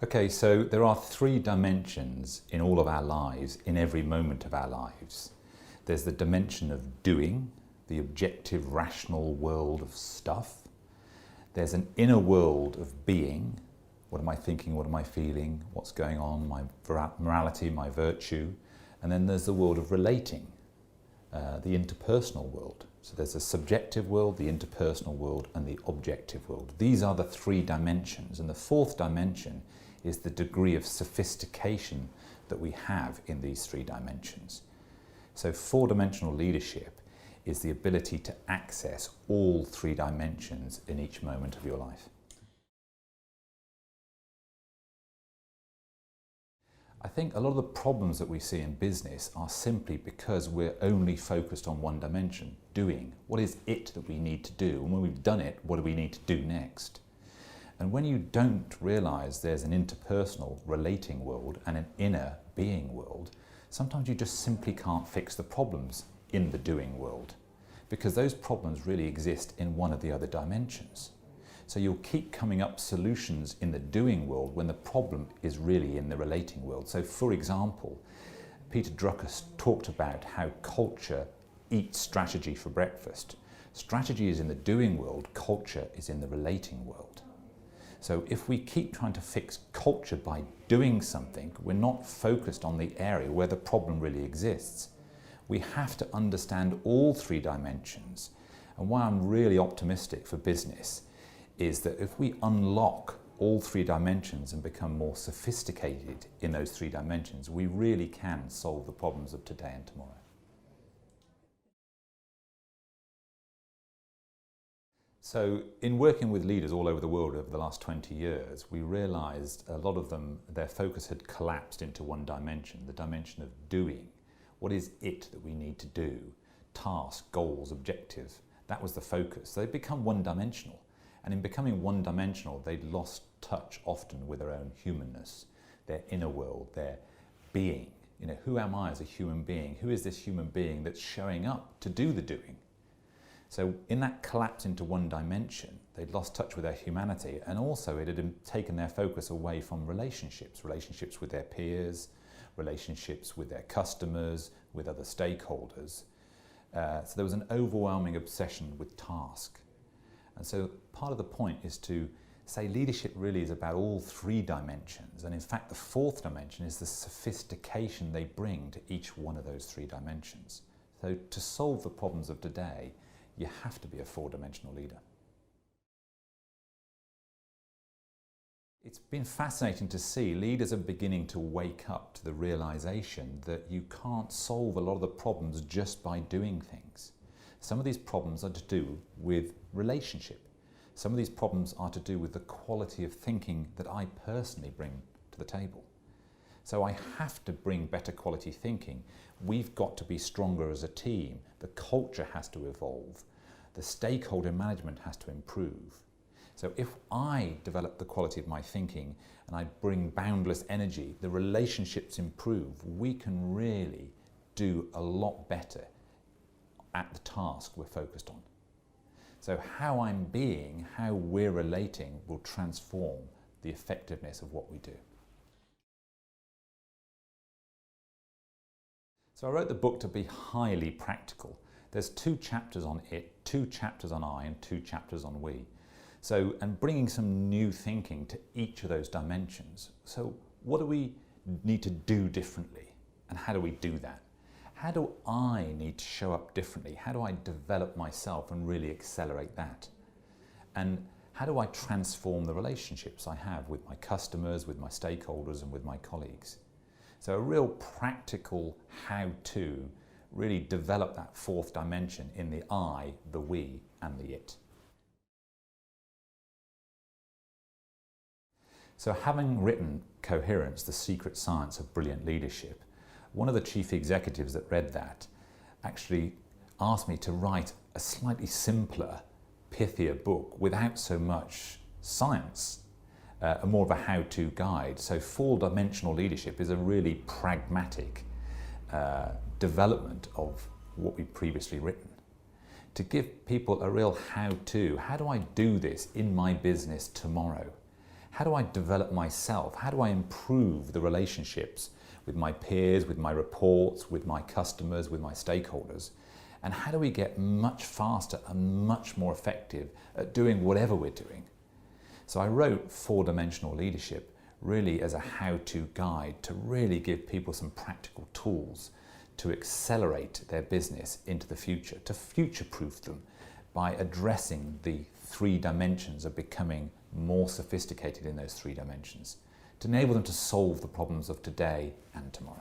Okay, so there are three dimensions in all of our lives, in every moment of our lives. There's the dimension of doing, the objective, rational world of stuff. There's an inner world of being. What am I thinking? What am I feeling? What's going on? My morality, my virtue. And then there's the world of relating, the interpersonal world. So there's a subjective world, the interpersonal world, and the objective world. These are the three dimensions. And the fourth dimension is the degree of sophistication that we have in these three dimensions. So four-dimensional leadership is the ability to access all three dimensions in each moment of your life. I think a lot of the problems that we see in business are simply because we're only focused on one dimension, doing. What is it that we need to do? And when we've done it, what do we need to do next? And when you don't realise there's an interpersonal relating world and an inner being world, sometimes you just simply can't fix the problems in the doing world, because those problems really exist in one of the other dimensions. So you'll keep coming up solutions in the doing world when the problem is really in the relating world. So for example, Peter Drucker talked about how culture eats strategy for breakfast. Strategy is in the doing world, culture is in the relating world. So if we keep trying to fix culture by doing something, we're not focused on the area where the problem really exists. We have to understand all three dimensions. And why I'm really optimistic for business is that if we unlock all three dimensions and become more sophisticated in those three dimensions, we really can solve the problems of today and tomorrow. So in working with leaders all over the world over the last 20 years, we realized a lot of them, their focus had collapsed into one dimension, the dimension of doing. What is it that we need to do? Task, goals, objectives. That was the focus. So they'd become one-dimensional. And in becoming one-dimensional, they'd lost touch often with their own humanness, their inner world, their being. You know, who am I as a human being? Who is this human being that's showing up to do the doing? So in that collapse into one dimension, they'd lost touch with their humanity, and also it had taken their focus away from relationships, relationships with their peers, relationships with their customers, with other stakeholders. So there was an overwhelming obsession with task. And so part of the point is to say leadership really is about all three dimensions. And in fact, the fourth dimension is the sophistication they bring to each one of those three dimensions. So to solve the problems of today, you have to be a four-dimensional leader. It's been fascinating to see leaders are beginning to wake up to the realization that you can't solve a lot of the problems just by doing things. Some of these problems are to do with relationship. Some of these problems are to do with the quality of thinking that I personally bring to the table. So I have to bring better quality thinking. We've got to be stronger as a team. The culture has to evolve. The stakeholder management has to improve. So if I develop the quality of my thinking and I bring boundless energy, the relationships improve, we can really do a lot better at the task we're focused on. So how I'm being, how we're relating will transform the effectiveness of what we do. So I wrote the book to be highly practical. There's 2 chapters on it, 2 chapters on I, and 2 chapters on we. So, and bringing some new thinking to each of those dimensions. So what do we need to do differently? And how do we do that? How do I need to show up differently? How do I develop myself and really accelerate that? And how do I transform the relationships I have with my customers, with my stakeholders, and with my colleagues? So a real practical how-to really develop that fourth dimension in the I, the we, and the it. So having written Coherence, the Secret Science of Brilliant Leadership, one of the chief executives that read that actually asked me to write a slightly simpler, pithier book without so much science, more of a how-to guide. So four-dimensional leadership is a really pragmatic development of what we'd previously written. To give people a real how-to, how do I do this in my business tomorrow? How do I develop myself? How do I improve the relationships with my peers, with my reports, with my customers, with my stakeholders? And how do we get much faster and much more effective at doing whatever we're doing? So I wrote 4-Dimensional Leadership really as a how-to guide to really give people some practical tools to accelerate their business into the future, to future-proof them by addressing the 3 dimensions of becoming more sophisticated in those 3 dimensions, to enable them to solve the problems of today and tomorrow.